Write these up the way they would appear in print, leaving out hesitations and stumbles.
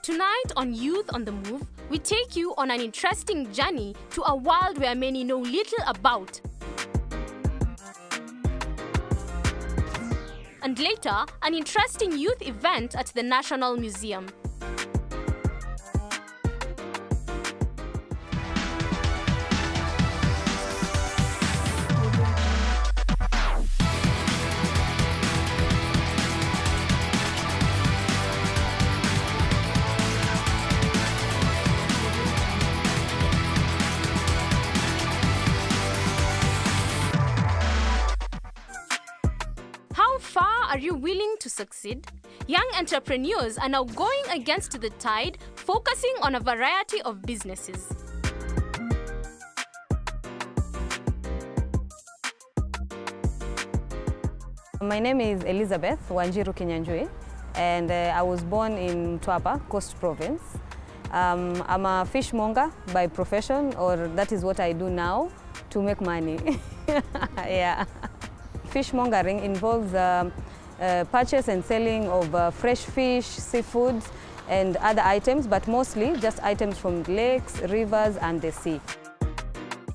Tonight on Youth on the Move, we take you on an interesting journey to a world where many know little about. And later, an interesting youth event at the National Museum. How far are you willing to succeed? Young entrepreneurs are now going against the tide, focusing on a variety of businesses. My name is Elizabeth Wanjiru Kinyanjui, and I was born in Mtwapa, Coast Province. I'm a fishmonger by profession, or that is what I do now to make money. Yeah. Fishmongering involves purchase and selling of fresh fish, seafood, and other items, but mostly just items from lakes, rivers, and the sea.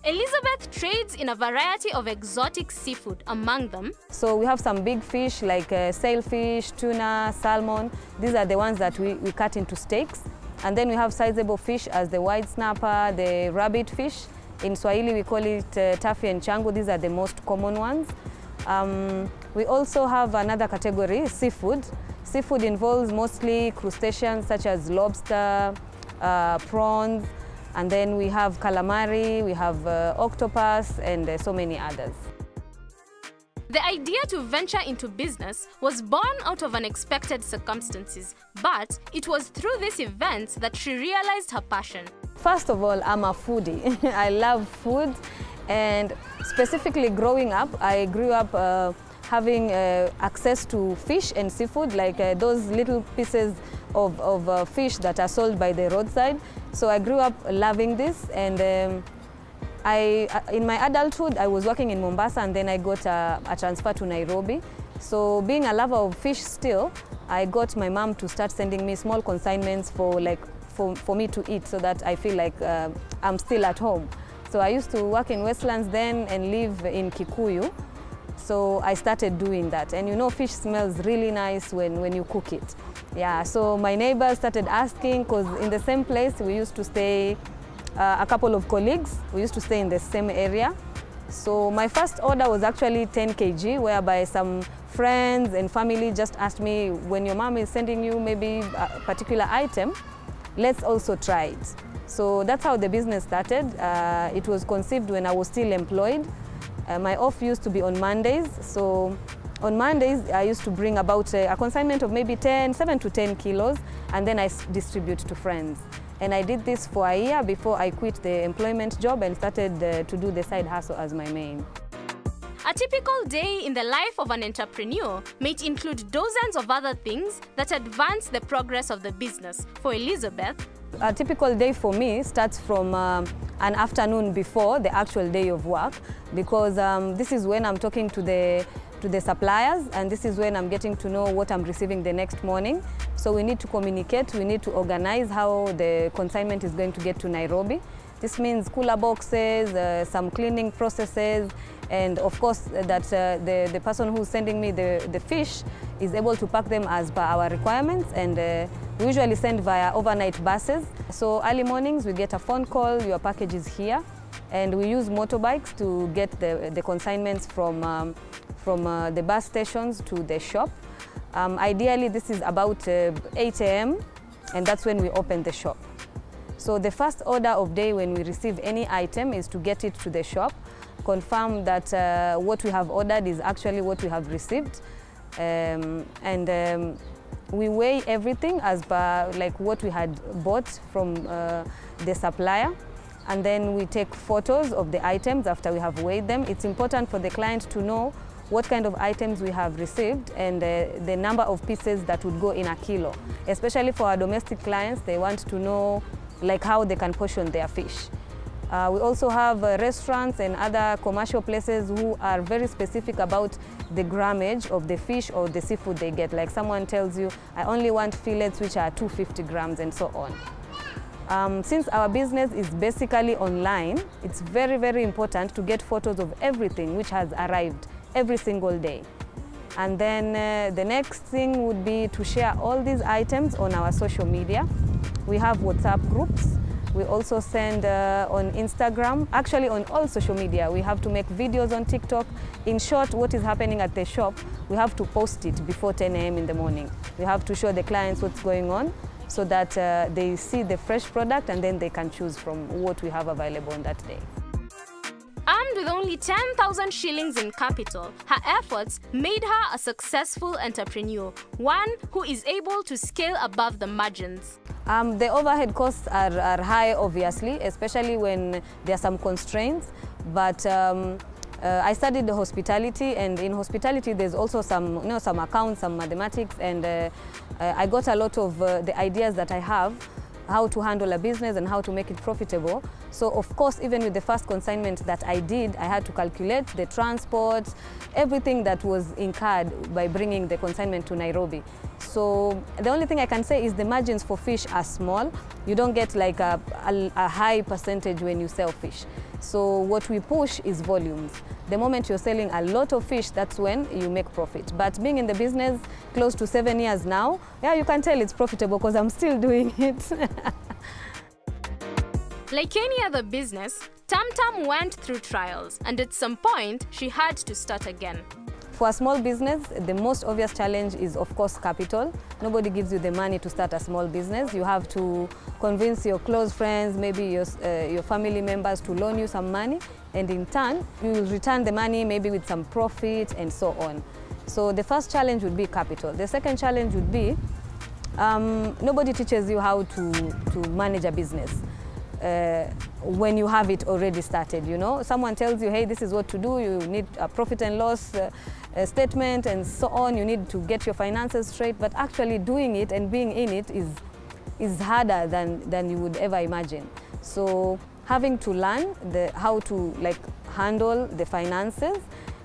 Elizabeth trades in a variety of exotic seafood, among them. So we have some big fish like sailfish, tuna, salmon. These are the ones that we cut into steaks. And then we have sizable fish as the white snapper, the rabbit fish. In Swahili we call it tafi and changu. These are the most common ones. We also have another category, seafood. Seafood involves mostly crustaceans such as lobster, prawns, and then we have calamari, we have octopus, and so many others. The idea to venture into business was born out of unexpected circumstances, but it was through this event that she realized her passion. First of all, I'm a foodie. I love food, and specifically growing up, I grew up having access to fish and seafood, like those little pieces of fish that are sold by the roadside. So I grew up loving this, and in my adulthood, I was working in Mombasa, and then I got a transfer to Nairobi. So being a lover of fish still, I got my mom to start sending me small consignments for me to eat, so that I feel like I'm still at home. So I used to work in Westlands then and live in Kikuyu. So I started doing that. And you know, fish smells really nice when you cook it. Yeah, so my neighbors started asking, because in the same place we used to stay, a couple of colleagues, we used to stay in the same area. So my first order was actually 10 kg, whereby some friends and family just asked me, when your mom is sending you maybe a particular item, let's also try it. So that's how the business started. It was conceived when I was still employed. My off used to be on Mondays. So on Mondays, I used to bring about a consignment of maybe 7 to 10 kilos, and then I distribute to friends. And I did this for a year before I quit the employment job and started to do the side hustle as my main. A typical day in the life of an entrepreneur might include dozens of other things that advance the progress of the business. For Elizabeth, a typical day for me starts from an afternoon before the actual day of work, because this is when I'm talking to the suppliers, and this is when I'm getting to know what I'm receiving the next morning. So we need to communicate, we need to organize how the consignment is going to get to Nairobi. This means cooler boxes, some cleaning processes, and of course that the person who's sending me the fish is able to pack them as per our requirements, and we usually send via overnight buses. So early mornings we get a phone call, your package is here, and we use motorbikes to get the consignments from the bus stations to the shop. Ideally this is about 8 a.m. and that's when we open the shop. So the first order of day when we receive any item is to get it to the shop, confirm that what we have ordered is actually what we have received, and we weigh everything as per like what we had bought from the supplier, and then we take photos of the items after we have weighed them. It's important for the client to know what kind of items we have received and the number of pieces that would go in a kilo. Especially for our domestic clients, they want to know like how they can portion their fish. We also have restaurants and other commercial places who are very specific about the grammage of the fish or the seafood they get. Like someone tells you, I only want fillets which are 250 grams and so on. Since our business is basically online, it's very, very important to get photos of everything which has arrived every single day. And then the next thing would be to share all these items on our social media. We have WhatsApp groups. We also send on Instagram, actually on all social media. We have to make videos on TikTok. In short, what is happening at the shop, we have to post it before 10 a.m. in the morning. We have to show the clients what's going on so that they see the fresh product and then they can choose from what we have available on that day. Armed with only 10,000 shillings in capital, her efforts made her a successful entrepreneur, one who is able to scale above the margins. The overhead costs are high, obviously, especially when there are some constraints. But I studied the hospitality, and in hospitality there's also some, some accounts, some mathematics, and I got a lot of the ideas that I have, how to handle a business and how to make it profitable. So of course, even with the first consignment that I did, I had to calculate the transport, everything that was incurred by bringing the consignment to Nairobi. So the only thing I can say is the margins for fish are small. You don't get like a high percentage when you sell fish. So what we push is volumes. The moment you're selling a lot of fish, that's when you make profit. But being in the business close to 7 years now, yeah, you can tell it's profitable because I'm still doing it. Like any other business, Tam Tam went through trials, and at some point, she had to start again. For a small business, the most obvious challenge is, of course, capital. Nobody gives you the money to start a small business. You have to convince your close friends, maybe your family members to loan you some money, and in turn, you will return the money maybe with some profit and so on. So the first challenge would be capital. The second challenge would be nobody teaches you how to manage a business. When you have it already started, Someone tells you, hey, this is what to do, you need a profit and loss statement and so on, you need to get your finances straight, but actually doing it and being in it is harder than you would ever imagine. So having to learn how to handle the finances,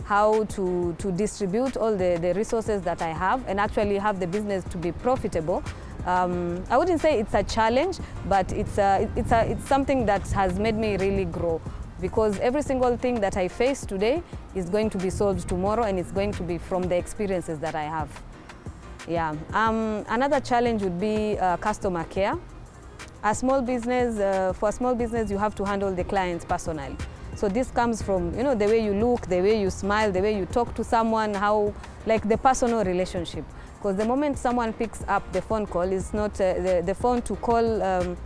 how to distribute all the resources that I have and actually have the business to be profitable. I wouldn't say it's a challenge, but it's something that has made me really grow, because every single thing that I face today is going to be solved tomorrow, and it's going to be from the experiences that I have. Yeah. Another challenge would be customer care. For a small business, you have to handle the clients personally. So this comes from the way you look, the way you smile, the way you talk to someone, how the personal relationship. Because the moment someone picks up the phone call, it's not the phone to call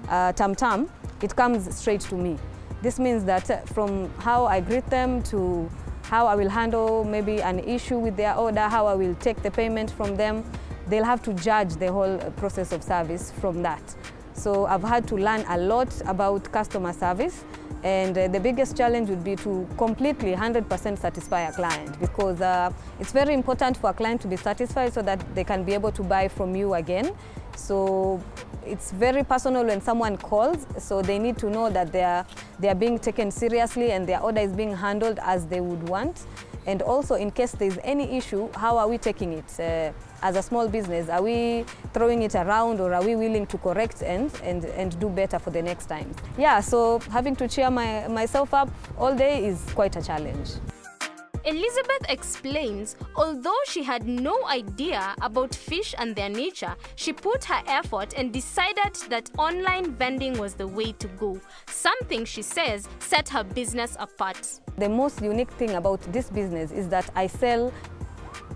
Tam Tam, it comes straight to me. This means that from how I greet them to how I will handle maybe an issue with their order, how I will take the payment from them, they'll have to judge the whole process of service from that. So I've had to learn a lot about customer service. And the biggest challenge would be to completely 100% satisfy a client, because it's very important for a client to be satisfied so that they can be able to buy from you again. So it's very personal when someone calls, so they need to know that they are being taken seriously and their order is being handled as they would want. And also, in case there's any issue, how are we taking it? As a small business, are we throwing it around, or are we willing to correct and do better for the next time? Yeah, so having to cheer myself up all day is quite a challenge. Elizabeth explains, although she had no idea about fish and their nature, she put her effort and decided that online vending was the way to go, something she says set her business apart. The most unique thing about this business is that I sell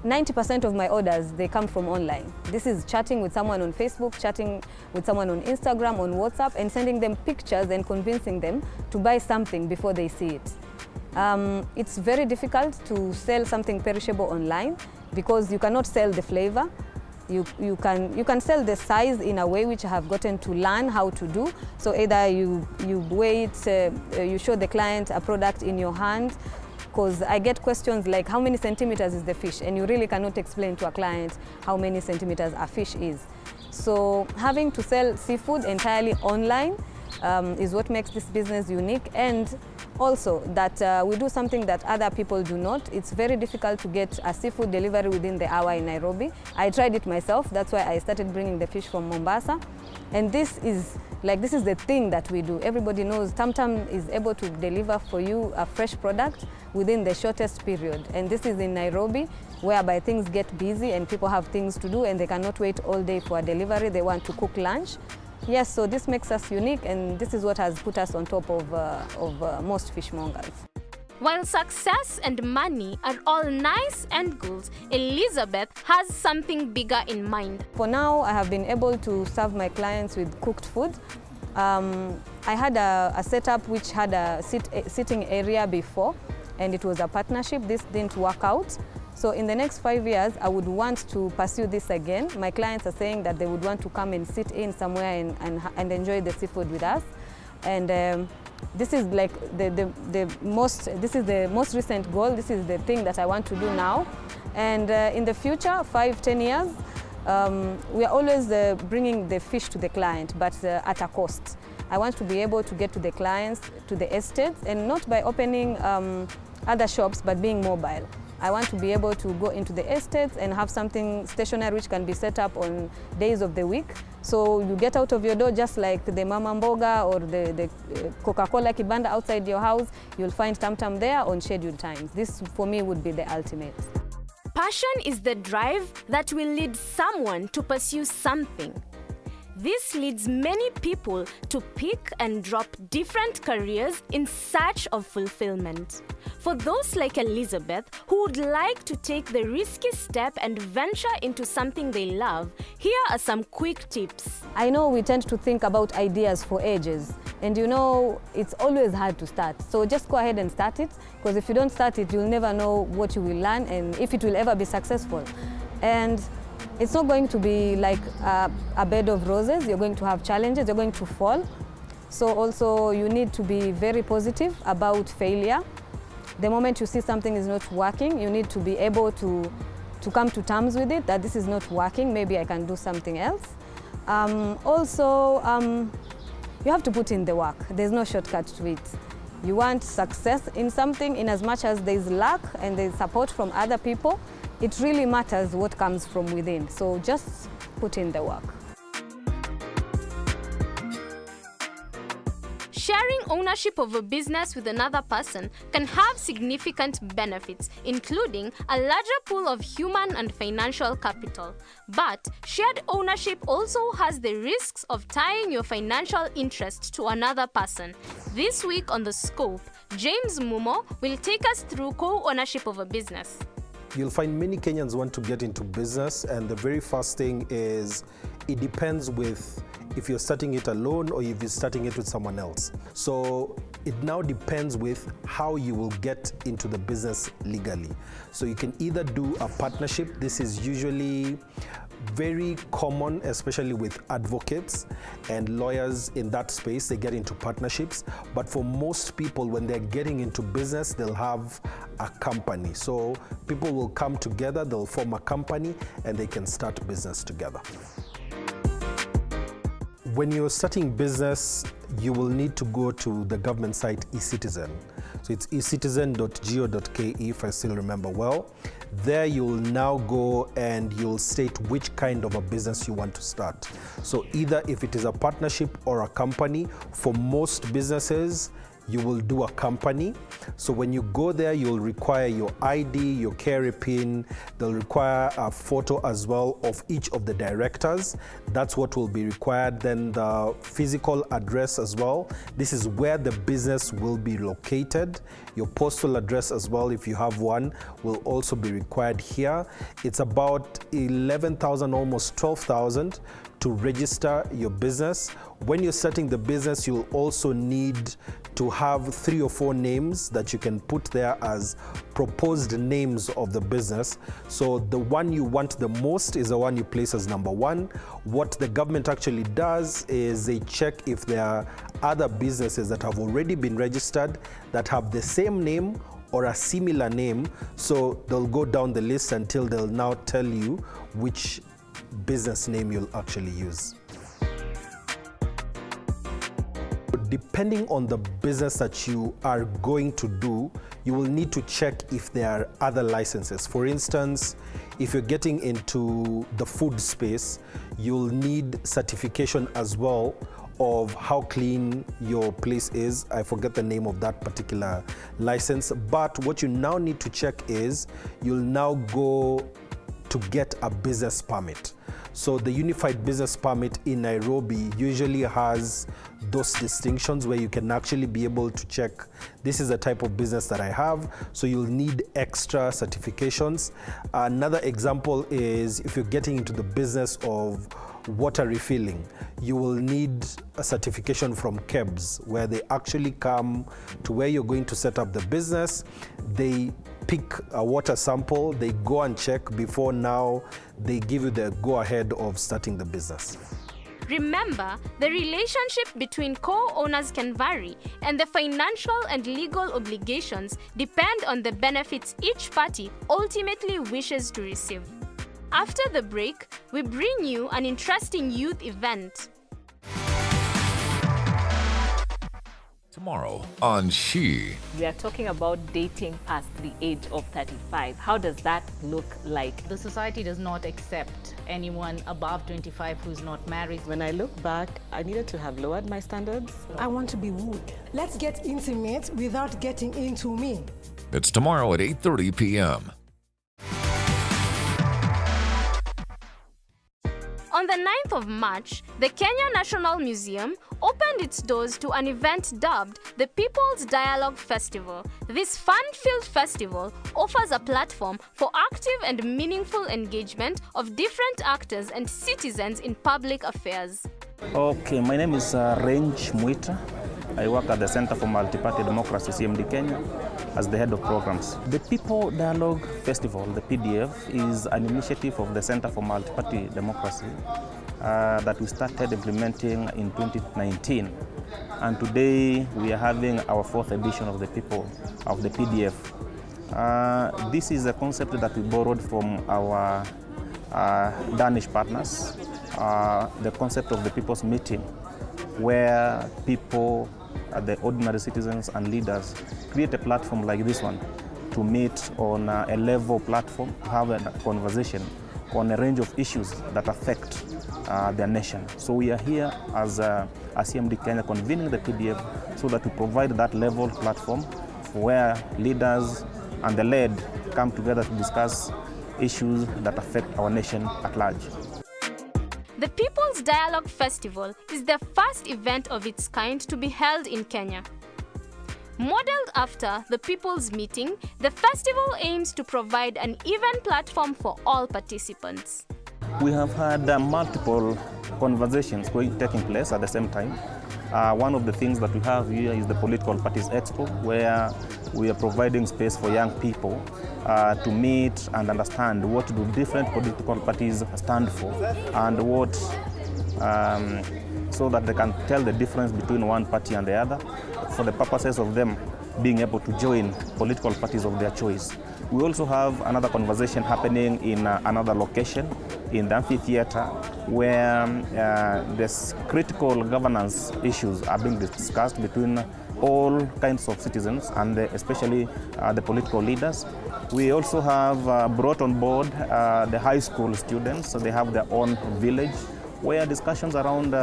90% of my orders, they come from online. This is chatting with someone on Facebook, chatting with someone on Instagram, on WhatsApp, and sending them pictures and convincing them to buy something before they see it. It's very difficult to sell something perishable online because you cannot sell the flavor. You can sell the size in a way which I have gotten to learn how to do. So either you weigh it, you show the client a product in your hand, because I get questions like, how many centimeters is the fish? And you really cannot explain to a client how many centimeters a fish is. So having to sell seafood entirely online is what makes this business unique, and also that we do something that other people do not. It's very difficult to get a seafood delivery within the hour in Nairobi. I tried it myself. That's why I started bringing the fish from Mombasa. And this is the thing that we do. Everybody knows Tam Tam is able to deliver for you a fresh product within the shortest period. And this is in Nairobi, whereby things get busy and people have things to do and they cannot wait all day for a delivery. They want to cook lunch. Yes, so this makes us unique, and this is what has put us on top of most fishmongers. While success and money are all nice and good, Elizabeth has something bigger in mind. For now, I have been able to serve my clients with cooked food. I had a setup which had a sitting area before, and it was a partnership. This didn't work out. So in the next 5 years, I would want to pursue this again. My clients are saying that they would want to come and sit in somewhere and enjoy the seafood with us. And this is like the most recent goal. This is the thing that I want to do now. And in the future, 5-10 years, we are always bringing the fish to the client, but at a cost. I want to be able to get to the clients, to the estates, and not by opening other shops, but being mobile. I want to be able to go into the estates and have something stationary which can be set up on days of the week. So you get out of your door, just like the Mama Mboga or the Coca-Cola Kibanda outside your house, you'll find Tam Tam there on scheduled times. This, for me, would be the ultimate. Passion is the drive that will lead someone to pursue something. This leads many people to pick and drop different careers in search of fulfillment. For those like Elizabeth who would like to take the risky step and venture into something they love, here are some quick tips. I know we tend to think about ideas for ages, and you know, it's always hard to start. So just go ahead and start it, because if you don't start it, you'll never know what you will learn and if it will ever be successful. And it's not going to be like a bed of roses. You're going to have challenges, you're going to fall. So also you need to be very positive about failure. The moment you see something is not working, you need to be able to come to terms with it, that this is not working, maybe I can do something else. You have to put in the work. There's no shortcut to it. You want success in something, in as much as there's luck and there's support from other people, it really matters what comes from within. So just put in the work. Sharing ownership of a business with another person can have significant benefits, including a larger pool of human and financial capital. But shared ownership also has the risks of tying your financial interest to another person. This week on The Scope, James Mumo will take us through co-ownership of a business. You'll find many Kenyans want to get into business, and the very first thing is it depends with if you're starting it alone or if you're starting it with someone else. So it now depends with how you will get into the business legally. So you can either do a partnership. This is usually very common, especially with advocates and lawyers in that space. They get into partnerships. But for most people, when they're getting into business, they'll have a company. So people will come together, they'll form a company, and they can start business together. When you're starting business, you will need to go to the government site eCitizen. So it's ecitizen.go.ke, if I still remember well. There you'll now go and you'll state which kind of a business you want to start. So either if it is a partnership or a company, for most businesses, you will do a company. So when you go there, you'll require your ID, your KRA PIN. They'll require a photo as well of each of the directors. That's what will be required. Then the physical address as well. This is where the business will be located. Your postal address as well, if you have one, will also be required here. It's about 11,000, almost 12,000 to register your business. When you're starting the business, you'll also need to have 3 or 4 names that you can put there as proposed names of the business. So the one you want the most is the one you place as number 1. What the government actually does is they check if there are other businesses that have already been registered that have the same name or a similar name. So they'll go down the list until they'll now tell you which business name you'll actually use. depending on the business that you are going to do, you will need to check if there are other licenses. For instance, if you're getting into the food space, you'll need certification as well of how clean your place is. I forget the name of that particular license, but what you now need to check is you'll now go to get a business permit. So the Unified Business Permit in Nairobi usually has those distinctions where you can actually be able to check, this is the type of business that I have, so you'll need extra certifications. Another example is if you're getting into the business of water refilling, you will need a certification from KEBS, where they actually come to where you're going to set up the business. They pick a water sample, they go and check before now they give you the go-ahead of starting the business. Remember, the relationship between co-owners can vary, and the financial and legal obligations depend on the benefits each party ultimately wishes to receive. After the break, we bring you an interesting youth event. Tomorrow on She. We are talking about dating past the age of 35. How does that look like? The society does not accept anyone above 25 who's not married. When I look back, I needed to have lowered my standards. I want to be wooed. Let's get intimate without getting into me. It's tomorrow at 8:30 p.m. On the 9th of March, the Kenya National Museum opened its doors to an event dubbed the People's Dialogue Festival. This fun-filled festival offers a platform for active and meaningful engagement of different actors and citizens in public affairs. Okay, my name is Range Mwita. I work at the Center for Multi-Party Democracy, CMD Kenya, as the head of programs. The People Dialogue Festival, the PDF, is an initiative of the Center for Multi-Party Democracy that we started implementing in 2019. And today we are having our 4th edition of the PDF. This is a concept that we borrowed from our Danish partners, the concept of the People's Meeting, where people, the ordinary citizens and leaders, create a platform like this one to meet on a level platform, to have a conversation on a range of issues that affect their nation. So we are here as CMD Kenya convening the PDF so that we provide that level platform where leaders and the led come together to discuss issues that affect our nation at large. The People's Dialogue Festival is the first event of its kind to be held in Kenya. Modeled after the People's Meeting, the festival aims to provide an even platform for all participants. We have had multiple conversations taking place at the same time. One of the things that we have here is the Political Parties Expo, where we are providing space for young people to meet and understand what do different political parties stand for and what, so that they can tell the difference between one party and the other for the purposes of them being able to join political parties of their choice. We also have another conversation happening in another location, in the amphitheater, where this critical governance issues are being discussed between all kinds of citizens and especially the political leaders. We also have brought on board the high school students, so they have their own village, where discussions around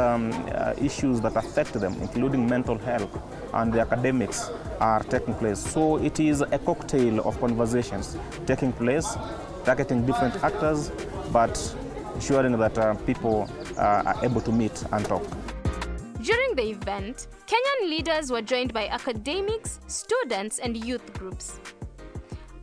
issues that affect them, including mental health and the academics, are taking place. So it is a cocktail of conversations taking place, targeting different actors, but ensuring that people are able to meet and talk. During the event, Kenyan leaders were joined by academics, students, and youth groups.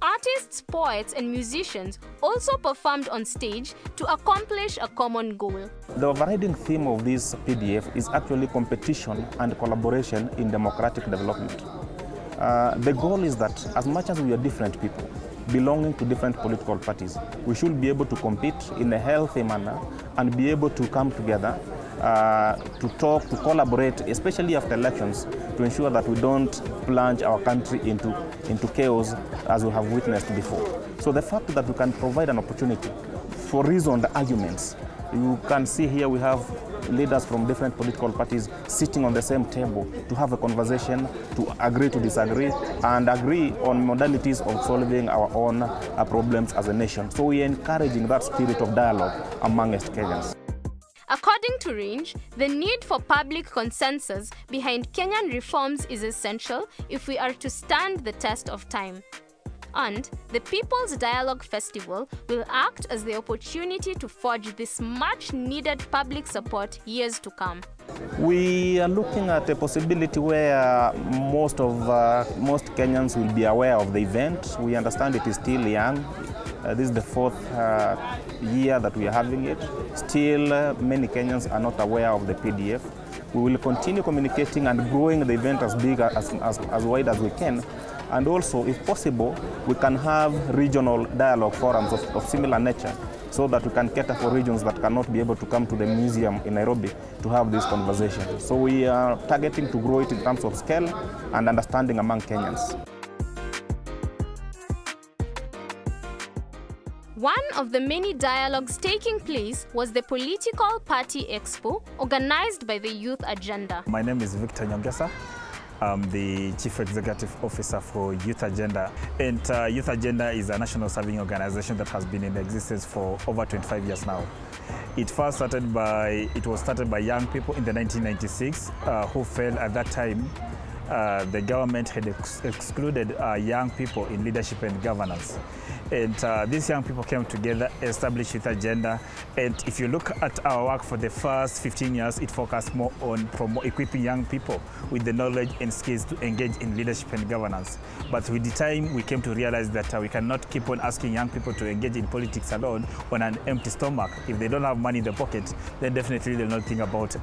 Artists, poets, and musicians also performed on stage to accomplish a common goal. The overriding theme of this PDF is actually competition and collaboration in democratic development. The goal is that as much as we are different people, belonging to different political parties, we should be able to compete in a healthy manner and be able to come together to talk, to collaborate, especially after elections, to ensure that we don't plunge our country into chaos as we have witnessed before. So the fact that we can provide an opportunity for reasoned arguments, you can see here we have leaders from different political parties sitting on the same table to have a conversation, to agree to disagree, and agree on modalities of solving our own problems as a nation. So we are encouraging that spirit of dialogue amongst Kenyans. According to Range, the need for public consensus behind Kenyan reforms is essential if we are to stand the test of time. And the People's Dialogue Festival will act as the opportunity to forge this much-needed public support years to come. We are looking at a possibility where most Kenyans will be aware of the event. We understand it is still young. This is the fourth year that we are having it. Still, many Kenyans are not aware of the PDF. We will continue communicating and growing the event as big, as wide as we can. And also, if possible, we can have regional dialogue forums of similar nature so that we can cater for regions that cannot be able to come to the museum in Nairobi to have this conversation. So we are targeting to grow it in terms of scale and understanding among Kenyans. One of the many dialogues taking place was the Political Party Expo, organized by the Youth Agenda. My name is Victor Nyongesa. I'm the Chief Executive Officer for Youth Agenda. And Youth Agenda is a national serving organization that has been in existence for over 25 years now. It was started by young people in the 1996 who felt at that time the government had excluded young people in leadership and governance. And these young people came together, established Youth Agenda. And if you look at our work for the first 15 years, it focused more on equipping young people with the knowledge and skills to engage in leadership and governance. But with the time, we came to realize that we cannot keep on asking young people to engage in politics alone on an empty stomach. If they don't have money in their pocket, then definitely they'll not think about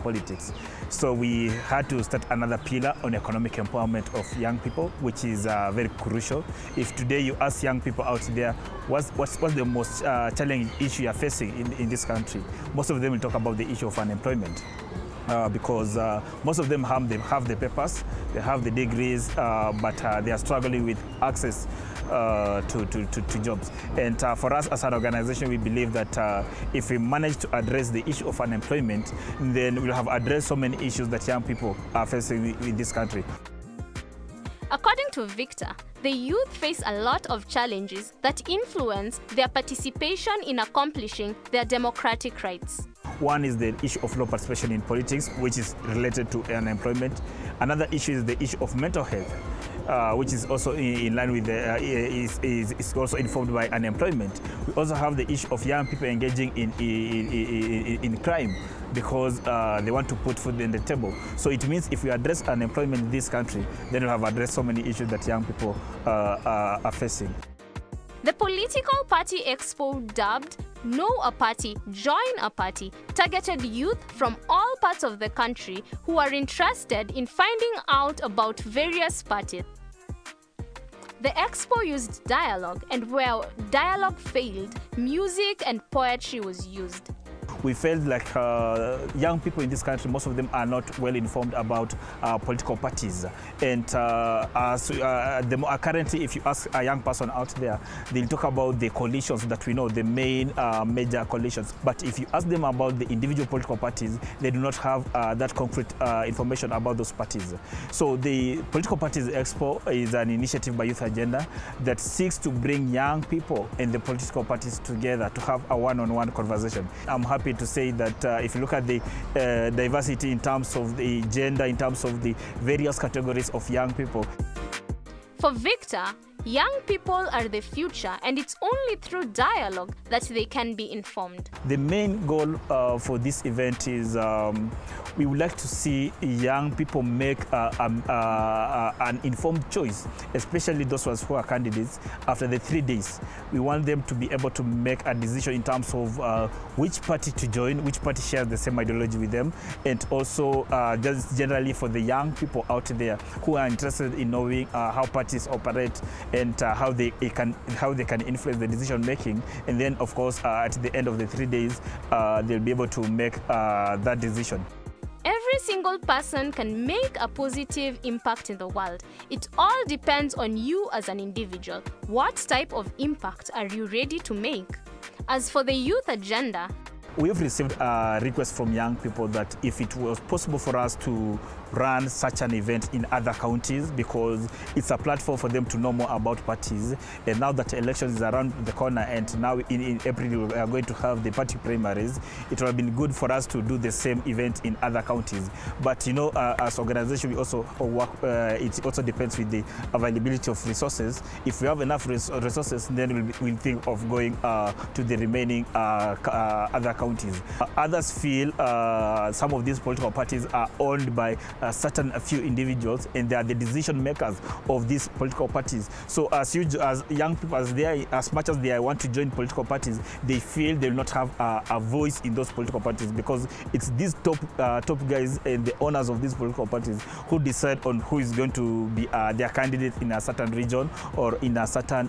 politics. So we had to start another pillar on economic empowerment of young people, which is very crucial. If today you ask young people out there, what's the most challenging issue you're facing in this country, most of them will talk about the issue of unemployment. Because most of them have the papers, they have the degrees, but they are struggling with access to jobs. And for us as an organization, we believe that if we manage to address the issue of unemployment, then we'll have addressed so many issues that young people are facing in this country. According to Victor, the youth face a lot of challenges that influence their participation in accomplishing their democratic rights. One is the issue of low participation in politics, which is related to unemployment. Another issue is the issue of mental health, which is also in line with is also informed by unemployment. We also have the issue of young people engaging in crime because they want to put food on the table. So it means if we address unemployment in this country, then we have addressed so many issues that young people are facing. The Political Party Expo, dubbed Know a Party, Join a Party, targeted youth from all parts of the country who are interested in finding out about various parties. The expo used dialogue, and where dialogue failed, music and poetry was used. We felt like young people in this country, most of them are not well informed about political parties. And currently, if you ask a young person out there, they'll talk about the coalitions that we know, the main major coalitions. But if you ask them about the individual political parties, they do not have that concrete information about those parties. So the Political Parties Expo is an initiative by Youth Agenda that seeks to bring young people and the political parties together to have a one-on-one conversation. I'm happy to say that if you look at the diversity in terms of the gender, in terms of the various categories of young people. For Victor, young people are the future, and it's only through dialogue that they can be informed. The main goal for this event is we would like to see young people make an informed choice, especially those who are candidates after the 3 days. We want them to be able to make a decision in terms of which party to join, which party shares the same ideology with them, and also just generally for the young people out there who are interested in knowing how parties operate and how they can influence the decision making. And then, of course, at the end of the 3 days, they'll be able to make that decision. Every single person can make a positive impact in the world. It all depends on you as an individual. What type of impact are you ready to make? As for the Youth Agenda, we've received requests from young people that if it was possible for us to run such an event in other counties, because it's a platform for them to know more about parties. And now that elections is around the corner, and now in April we are going to have the party primaries, it would have been good for us to do the same event in other counties. But you know, as organization, we also work, it also depends with the availability of resources. If we have enough resources, then we'll think of going to the remaining other counties. Others feel some of these political parties are owned by a few individuals, and they are the decision makers of these political parties. So as young people, as much as they want to join political parties, they feel they will not have a voice in those political parties, because it's these top guys and the owners of these political parties who decide on who is going to be their candidate in a certain region or in a certain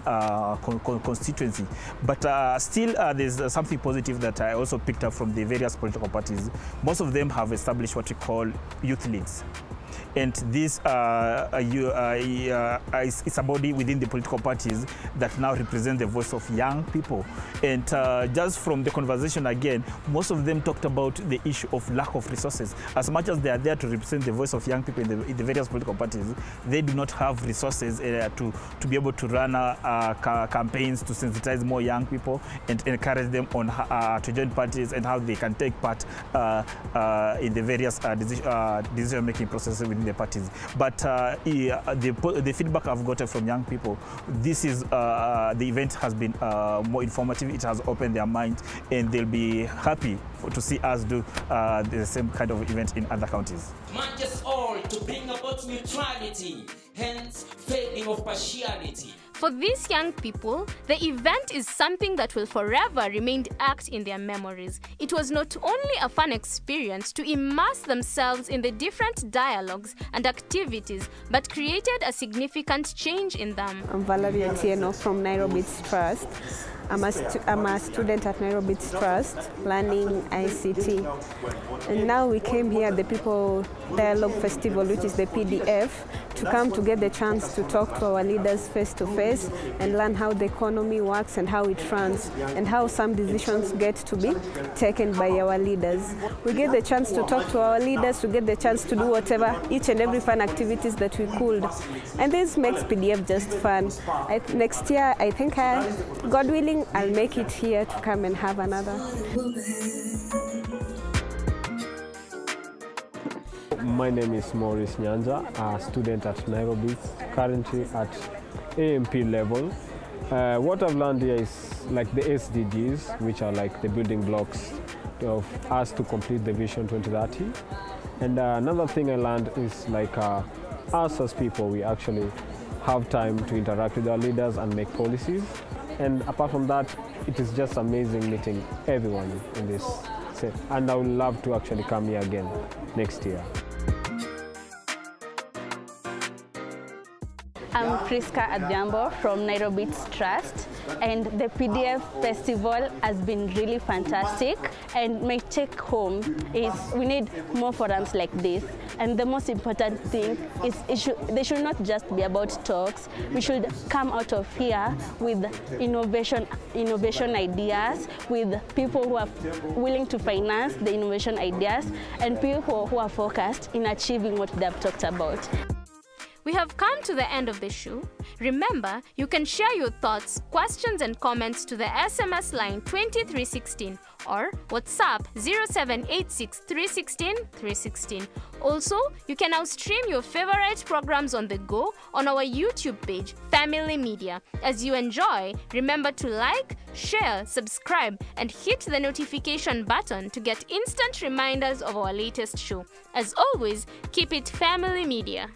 constituency. But still, there's something positive that I also picked up from the various political parties. Most of them have established what we call youth leagues. And this is a body within the political parties that now represent the voice of young people. And just from the conversation again, most of them talked about the issue of lack of resources. As much as they are there to represent the voice of young people in the various political parties, they do not have resources to be able to run campaigns to sensitize more young people and encourage them on to join parties and how they can take part in the various decision-making processes within the parties. But the feedback I've gotten from young people, this is the event has been more informative. It has opened their mind, and they'll be happy to see us do the same kind of event in other counties. March us all to bring about neutrality, hence fading of partiality. For these young people, the event is something that will forever remain etched in their memories. It was not only a fun experience to immerse themselves in the different dialogues and activities, but created a significant change in them. I'm Valeria Tieno from Nairobi Trust. I'm a student at Nairobi Trust, learning ICT. And now we came here at the People Dialogue Festival, which is the PDF, to come to get the chance to talk to our leaders face to face and learn how the economy works and how it runs and how some decisions get to be taken by our leaders. We get the chance to talk to our leaders, to get the chance to do whatever, each and every fun activities that we could. And this makes PDF just fun. Next year, I think, God willing, I'll make it here to come and have another. My name is Maurice Nyanja, a student at Nairobi, currently at AMP level. What I've learned here is like the SDGs, which are like the building blocks of us to complete the Vision 2030. And another thing I learned is like us as people, we actually have time to interact with our leaders and make policies. And apart from that, it is just amazing meeting everyone in this set. And I would love to actually come here again next year. I'm Priska Adjambo from Nairobi Trust, and the PDF Festival has been really fantastic. And my take home is we need more forums like this. And the most important thing is they should not just be about talks. We should come out of here with innovation ideas, with people who are willing to finance the innovation ideas, and people who are focused in achieving what they have talked about. We have come to the end of the show. Remember, you can share your thoughts, questions, and comments to the SMS line 20316 or WhatsApp 0786 316 316. Also, you can now stream your favorite programs on the go on our YouTube page, Family Media. As you enjoy, remember to like, share, subscribe, and hit the notification button to get instant reminders of our latest show. As always, keep it Family Media.